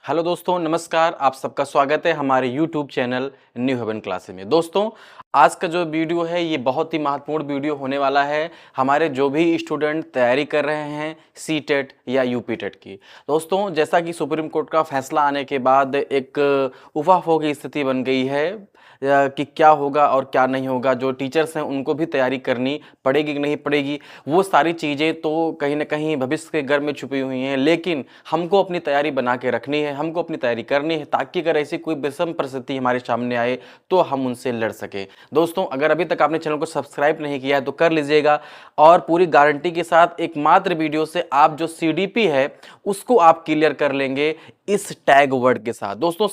Hello दोस्तों, नमस्कार। आप सबका स्वागत है हमारे YouTube channel New Haven classes में। दोस्तों, आज का जो वीडियो है ये बहुत ही महत्वपूर्ण वीडियो होने वाला है हमारे जो भी स्टूडेंट तैयारी कर रहे हैं सी टेट या यूपी टेट की। दोस्तों, जैसा कि सुप्रीम कोर्ट का फैसला आने के बाद एक उफाफों की स्थिति बन गई है कि क्या होगा और क्या नहीं होगा। जो टीचर्स हैं उनको भी तैयारी करनी पड़ेगी कि नहीं पड़ेगी, वो सारी चीज़ें तो कहीं ना कहीं भविष्य के घर में छुपी हुई हैं। लेकिन हमको अपनी तैयारी बना के रखनी है, हमको अपनी तैयारी करनी है, ताकि अगर ऐसी कोई विषम परिस्थिति हमारे सामने आए तो हम उनसे लड़ सकें। दोस्तों, अगर अभी तक आपने चैनल को सब्सक्राइब नहीं किया है तो कर लीजिएगा, और पूरी गारंटी के साथ एकमात्र वीडियो से आप जो सीडीपी है उसको आप क्लियर कर लेंगे इस टैग वर्ड के साथ। दोस्तों,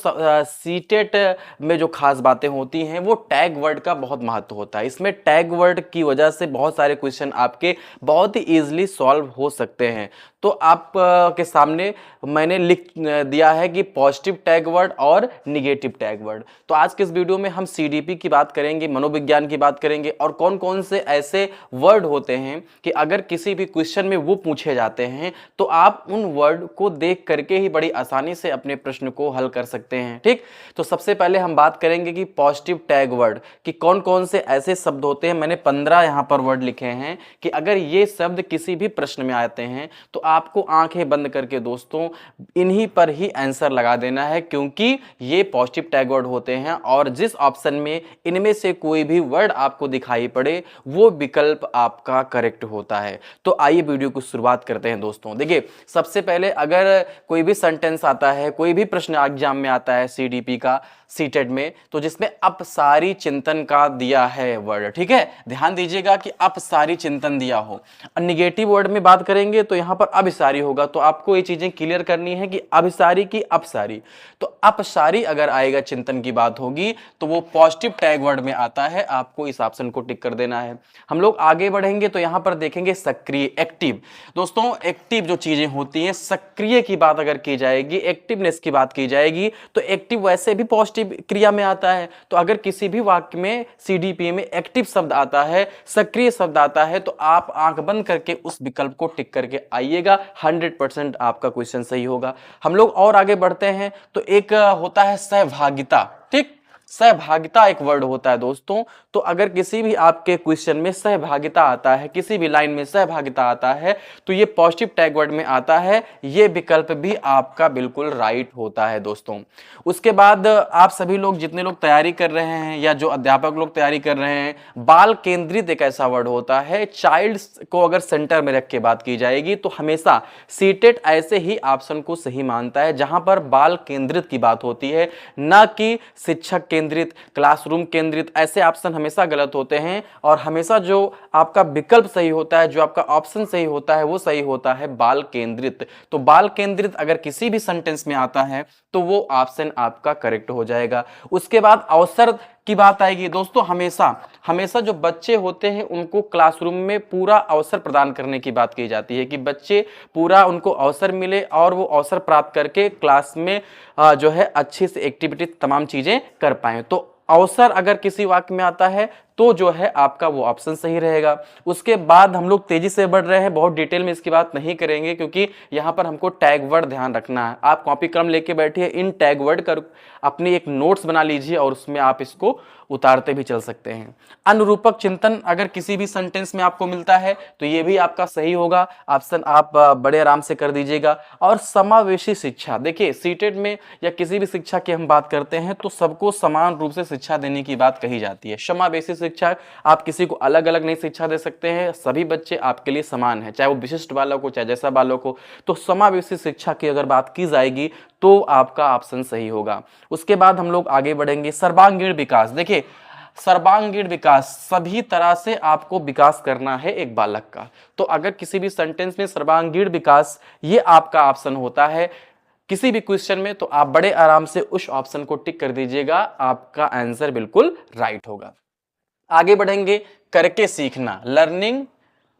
सीटेट में जो खास बातें होती हैं वो टैग वर्ड का बहुत महत्व होता है। इसमें टैग वर्ड की वजह से बहुत सारे क्वेश्चन आपके बहुत ही इजीली सॉल्व हो सकते हैं। तो आप के सामने मैंने लिख दिया है कि पॉजिटिव टैग वर्ड और निगेटिव टैग वर्ड। तो आज के इस वीडियो में हम सीडीपी की बात करेंगे, मनोविज्ञान की बात करेंगे, और कौन कौन से ऐसे वर्ड होते हैं कि अगर किसी भी क्वेश्चन में वो पूछे जाते हैं तो आप उन वर्ड को देख करके ही बड़ी आसानी से अपने प्रश्न को हल कर सकते हैं। ठीक, तो सबसे पहले हम बात करेंगे कि पॉजिटिव टैग वर्ड कि कौन कौन से ऐसे शब्द होते हैं। मैंने 15 यहां पर वर्ड लिखे हैं कि अगर ये शब्द किसी भी प्रश्न में आते हैं तो आपको आंखें बंद करके दोस्तों इन्हीं पर ही आंसर लगा देना है, क्योंकि ये पॉजिटिव टैग वर्ड होते हैं और जिस ऑप्शन में इनमें से कोई भी वर्ड आपको दिखाई पड़े वो विकल्प आपका करेक्ट होता है। तो आइए वीडियो की शुरुआत करते हैं। दोस्तों देखिए, सबसे पहले अगर कोई भी सेंटेंस आता है, कोई भी प्रश्न एग्जाम में आता है सीडीपी का, सीटेट में, तो जिसमें अपसारी चिंतन का दिया है वर्ड, ठीक है, ध्यान दीजिएगा कि अपसारी चिंतन दिया हो। और निगेटिव वर्ड में बात करेंगे तो यहां पर अभिसारी होगा। तो आपको ये चीजें क्लियर करनी है कि अभिसारी की अपसारी। तो अपसारी अगर आएगा, चिंतन की बात होगी, तो वो पॉजिटिव टैग वर्ड में आता है। आपको इस ऑप्शन को टिक कर देना है। हम लोग आगे बढ़ेंगे तो यहां पर देखेंगे सक्रिय, एक्टिव। दोस्तों, एक्टिव जो चीजें होती हैं, सक्रिय की बात अगर की जाएगी, एक्टिवनेस की बात की जाएगी, तो एक्टिव वैसे भी पॉजिटिव क्रिया में आता है। तो अगर किसी भी वाक्य में सीडीपी में एक्टिव शब्द आता है, सक्रिय शब्द आता है, तो आप आंख बंद करके उस विकल्प को टिक करके आइएगा। 100% आपका क्वेश्चन सही होगा। हम लोग और आगे बढ़ते हैं तो एक होता है सहभागिता। ठीक, सहभागिता एक वर्ड होता है दोस्तों। तो अगर किसी भी आपके क्वेश्चन में सहभागिता आता है, किसी भी लाइन में सहभागिता आता है, तो ये पॉजिटिव टैग वर्ड में आता है। ये विकल्प भी आपका बिल्कुल राइट होता है दोस्तों। उसके बाद आप सभी लोग, जितने लोग तैयारी कर रहे हैं या जो अध्यापक लोग तैयारी कर रहे हैं, बाल केंद्रित एक ऐसा वर्ड होता है। चाइल्ड को अगर सेंटर में रख के बात की जाएगी तो हमेशा सीटेट ऐसे ही ऑप्शन को सही मानता है जहां पर बाल केंद्रित की बात होती है, ना कि शिक्षक केंद्रित, क्लासरूम केंद्रित। ऐसे ऑप्शन हमेशा गलत होते हैं और हमेशा जो आपका विकल्प सही होता है, जो आपका ऑप्शन सही होता है, वो सही होता है बाल केंद्रित। तो बाल केंद्रित अगर किसी भी सेंटेंस में आता है तो वो ऑप्शन आपका करेक्ट हो जाएगा। उसके बाद अवसर की बात आएगी दोस्तों। हमेशा हमेशा जो बच्चे होते हैं उनको क्लासरूम में पूरा अवसर प्रदान करने की बात की जाती है कि बच्चे पूरा उनको अवसर मिले और वो अवसर प्राप्त करके क्लास में जो है अच्छी से एक्टिविटी तमाम चीजें कर पाए। तो अवसर अगर किसी वाक्य में आता है तो जो है आपका वो ऑप्शन सही रहेगा। उसके बाद हम लोग तेजी से बढ़ रहे हैं, बहुत डिटेल में इसकी बात नहीं करेंगे क्योंकि यहां पर हमको टैग वर्ड ध्यान रखना है। आप कॉपी कलम लेके बैठिए, इन टैग वर्ड का अपनी एक नोट्स बना लीजिए और उसमें आप इसको उतारते भी चल सकते हैं। अनुरूपक चिंतन अगर किसी भी सेंटेंस में आपको मिलता है तो ये भी आपका सही होगा। ऑप्शन आप बड़े आराम से कर दीजिएगा। और समावेशी शिक्षा, देखिए सीटेट में या किसी भी शिक्षा की हम बात करते हैं तो सबको समान रूप से शिक्षा देने की बात कही जाती है। समावेशी शिक्षा, आप किसी को अलग अलग नहीं शिक्षा दे सकते हैं, सभी बच्चे आपके लिए समान है, चाहे वो विशिष्ट बालक हो चाहे जैसा बालक हो। तो समावेशी शिक्षा की अगर बात की जाएगी तो आपका ऑप्शन सही होगा। उसके बाद हम लोग आगे बढ़ेंगे, सर्वांगीण विकास। देखिए, सर्वांगीण विकास, सभी तरह से आपको विकास करना है एक बालक का। तो अगर किसी भी सेंटेंस में सर्वांगीण विकास ये आपका ऑप्शन होता है किसी भी क्वेश्चन में, तो आप बड़े आराम से उस ऑप्शन को टिक कर दीजिएगा, आपका आंसर बिल्कुल राइट होगा। आगे बढ़ेंगे, करके सीखना, लर्निंग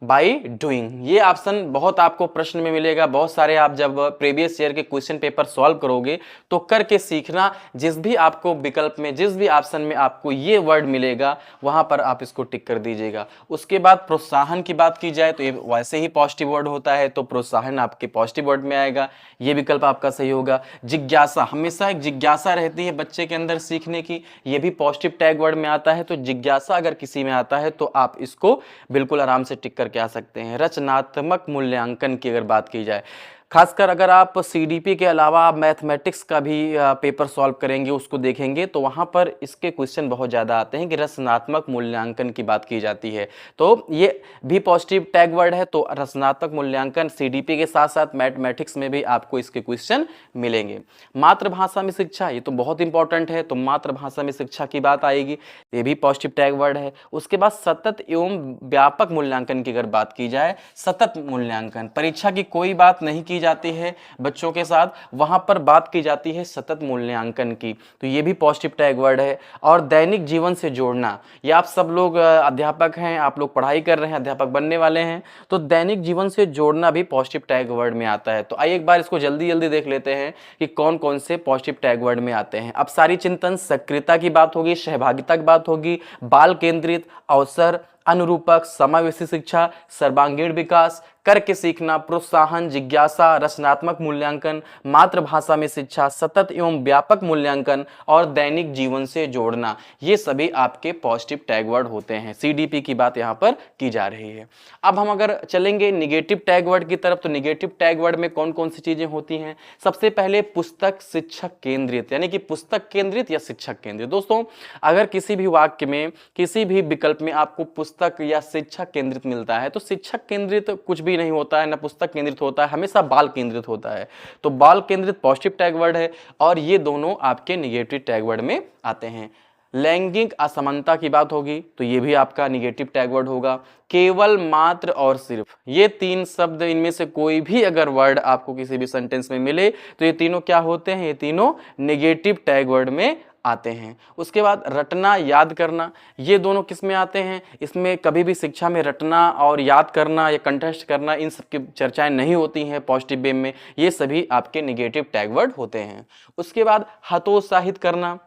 बाई डूइंग। ये ऑप्शन बहुत आपको प्रश्न में मिलेगा, बहुत सारे आप जब प्रीवियस ईयर के क्वेश्चन पेपर सॉल्व करोगे तो करके सीखना। जिस भी आपको विकल्प में, जिस भी ऑप्शन में आपको ये वर्ड मिलेगा वहां पर आप इसको टिक कर दीजिएगा। उसके बाद प्रोत्साहन की बात की जाए तो ये वैसे ही पॉजिटिव वर्ड होता है, तो प्रोत्साहन आपके पॉजिटिव वर्ड में आएगा, ये विकल्प आपका सही होगा। जिज्ञासा, हमेशा एक जिज्ञासा रहती है बच्चे के अंदर सीखने की, ये भी पॉजिटिव टैग वर्ड में आता है। तो जिज्ञासा अगर किसी में आता है तो आप इसको बिल्कुल आराम से टिक करके आ सकते हैं। रचनात्मक मूल्यांकन की अगर बात की जाए, खासकर अगर आप सीडीपी के अलावा आप मैथमेटिक्स का भी पेपर सॉल्व करेंगे, उसको देखेंगे तो वहाँ पर इसके क्वेश्चन बहुत ज़्यादा आते हैं कि रचनात्मक मूल्यांकन की बात की जाती है। तो ये भी पॉजिटिव टैग वर्ड है। तो रचनात्मक मूल्यांकन सीडीपी के साथ साथ मैथमेटिक्स में भी आपको इसके क्वेश्चन मिलेंगे। मातृभाषा में शिक्षा, ये तो बहुत इंपॉर्टेंट है, तो मातृभाषा में शिक्षा की बात आएगी, ये भी पॉजिटिव टैग वर्ड है। उसके बाद सतत एवं व्यापक मूल्यांकन की अगर बात की जाए, सतत मूल्यांकन, परीक्षा की कोई बात नहीं की जाती है बच्चों के साथ, वहां पर बात की जाती है सतत मूल्यांकन की, तो ये भी पॉजिटिव टैग वर्ड है। और दैनिक जीवन से जोड़ना, ये आप सब लोग अध्यापक हैं, आप लोग पढ़ाई कर रहे हैं, अध्यापक बनने वाले हैं, तो दैनिक जीवन से जोड़ना भी पॉजिटिव टैग वर्ड में आता है। तो आइए एक बार इसको जल्दी जल्दी देख लेते हैं कि कौन कौन से पॉजिटिव टैग वर्ड में आते हैं। अब सारी चिंतन, सक्रियता की बात होगी, सहभागिता की बात होगी, बाल केंद्रित, अवसर, अनुरूपक, समावेशी शिक्षा, सर्वांगीण विकास, करके सीखना, प्रोत्साहन, जिज्ञासा, रचनात्मक मूल्यांकन, मातृभाषा में शिक्षा, सतत एवं व्यापक मूल्यांकन और दैनिक जीवन से जोड़ना, ये सभी आपके पॉजिटिव टैग वर्ड होते हैं। सीडीपी की बात यहाँ पर की जा रही है। अब हम अगर चलेंगे निगेटिव टैग वर्ड की तरफ, तो निगेटिव टैग वर्ड में कौन कौन सी चीजें होती हैं। सबसे पहले पुस्तक शिक्षक केंद्रित, यानी कि पुस्तक केंद्रित या शिक्षक केंद्रित। दोस्तों, अगर किसी भी वाक्य में, किसी भी विकल्प में आपको पुस्तक या शिक्षक केंद्रित मिलता है, तो शिक्षक केंद्रित कुछ भी नहीं होता है, ना पुस्तक केंद्रित होता है, हमेशा बाल केंद्रित होता है। तो बाल केंद्रित पॉजिटिव टैग वर्ड है और ये दोनों आपके निगेटिव टैग वर्ड में आते हैं। लैंगिक असमानता की बात होगी तो ये भी आपका निगेटिव टैग वर्ड होगा। केवल, मात्र और सिर्फ, ये तीन शब्द, इनमें से कोई भी अगर वर्ड आपको किसी भी सेंटेंस में मिले तो ये तीनों क्या होते हैं, ये तीनों निगेटिव टैग वर्ड में आते हैं। उसके बाद रटना, याद करना, ये दोनों किस में आते हैं, इसमें कभी भी शिक्षा में रटना और याद करना या कंठस्थ करना, इन सब की चर्चाएं नहीं होती हैं पॉजिटिव वे में, ये सभी आपके निगेटिव टैग वर्ड होते हैं। उसके बाद हतोत्साहित करना,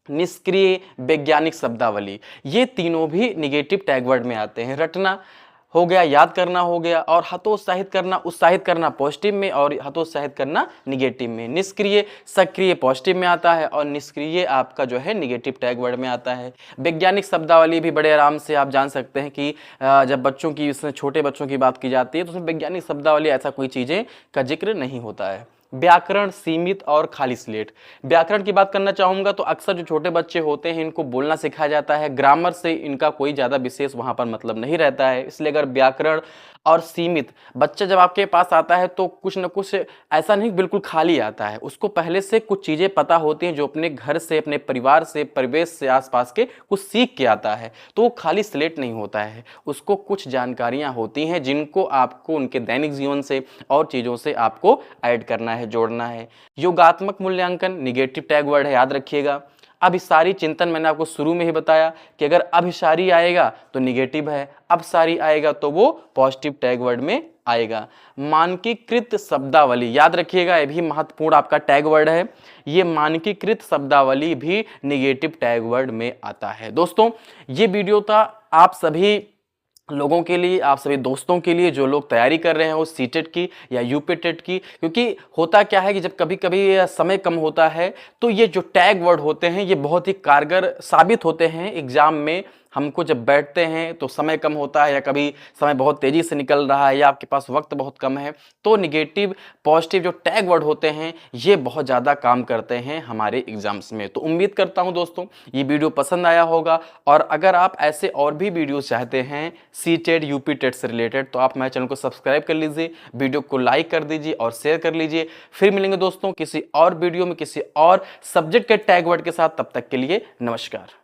निष्क्रिय, वैज्ञानिक शब्दावली, ये तीनों भी निगेटिव टैग वर्ड में आते हैं। रटना हो गया, याद करना हो गया, और हतोत्साहित करना, उत्साहित करना पॉजिटिव में और हतोत्साहित करना निगेटिव में। निष्क्रिय, सक्रिय पॉजिटिव में आता है और निष्क्रिय आपका जो है निगेटिव टैग वर्ड में आता है। वैज्ञानिक शब्दावली भी बड़े आराम से आप जान सकते हैं कि जब बच्चों की, इसमें छोटे बच्चों की बात की जाती है तो उसमें वैज्ञानिक शब्दावली ऐसा कोई चीज़ें का जिक्र नहीं होता है। व्याकरण, सीमित और खाली स्लेट, व्याकरण की बात करना चाहूंगा तो अक्सर जो छोटे बच्चे होते हैं इनको बोलना सिखाया जाता है, ग्रामर से इनका कोई ज़्यादा विशेष वहाँ पर मतलब नहीं रहता है। इसलिए अगर व्याकरण और सीमित, बच्चा जब आपके पास आता है तो कुछ न कुछ ऐसा नहीं बिल्कुल खाली आता है, उसको पहले से कुछ चीज़ें पता होती हैं जो अपने घर से, अपने परिवार से, परिवेश से, आसपास के कुछ सीख के आता है, तो वो खाली स्लेट नहीं होता है, उसको कुछ जानकारियाँ होती हैं जिनको आपको उनके दैनिक जीवन से और चीज़ों से आपको ऐड करना है, जोड़ना है। योगात्मक मूल्यांकन निगेटिव टैग वर्ड है, याद रखिएगा। अभिसारी चिंतन, मैंने आपको शुरू में ही बताया कि अगर अभिसारी आएगा तो निगेटिव है, अपसारी आएगा तो वो पॉजिटिव टैग वर्ड में आएगा। मानकीकृत शब्दावली, याद रखिएगा, ये भी महत्वपूर्ण आपका टैग वर्ड है। ये मानकीकृत शब्दावली भी निगेटिव टैग वर्ड में आता है। दोस्तों, ये वीडियो था आप सभी लोगों के लिए, आप सभी दोस्तों के लिए जो लोग तैयारी कर रहे हैं वो सीटेट की या यूपी टेट की, क्योंकि होता क्या है कि जब कभी कभी समय कम होता है तो ये जो टैग वर्ड होते हैं ये बहुत ही कारगर साबित होते हैं एग्जाम में। हमको जब बैठते हैं तो समय कम होता है या कभी समय बहुत तेज़ी से निकल रहा है या आपके पास वक्त बहुत कम है, तो निगेटिव पॉजिटिव जो टैग वर्ड होते हैं ये बहुत ज़्यादा काम करते हैं हमारे एग्जाम्स में। तो उम्मीद करता हूं दोस्तों ये वीडियो पसंद आया होगा, और अगर आप ऐसे और भी वीडियोस चाहते हैं सीटेट, यूपी टेट से रिलेटेड, तो आप मेरे चैनल को सब्सक्राइब कर लीजिए, वीडियो को लाइक कर दीजिए और शेयर कर लीजिए। फिर मिलेंगे दोस्तों किसी और वीडियो में किसी और सब्जेक्ट के टैग वर्ड के साथ, तब तक के लिए नमस्कार।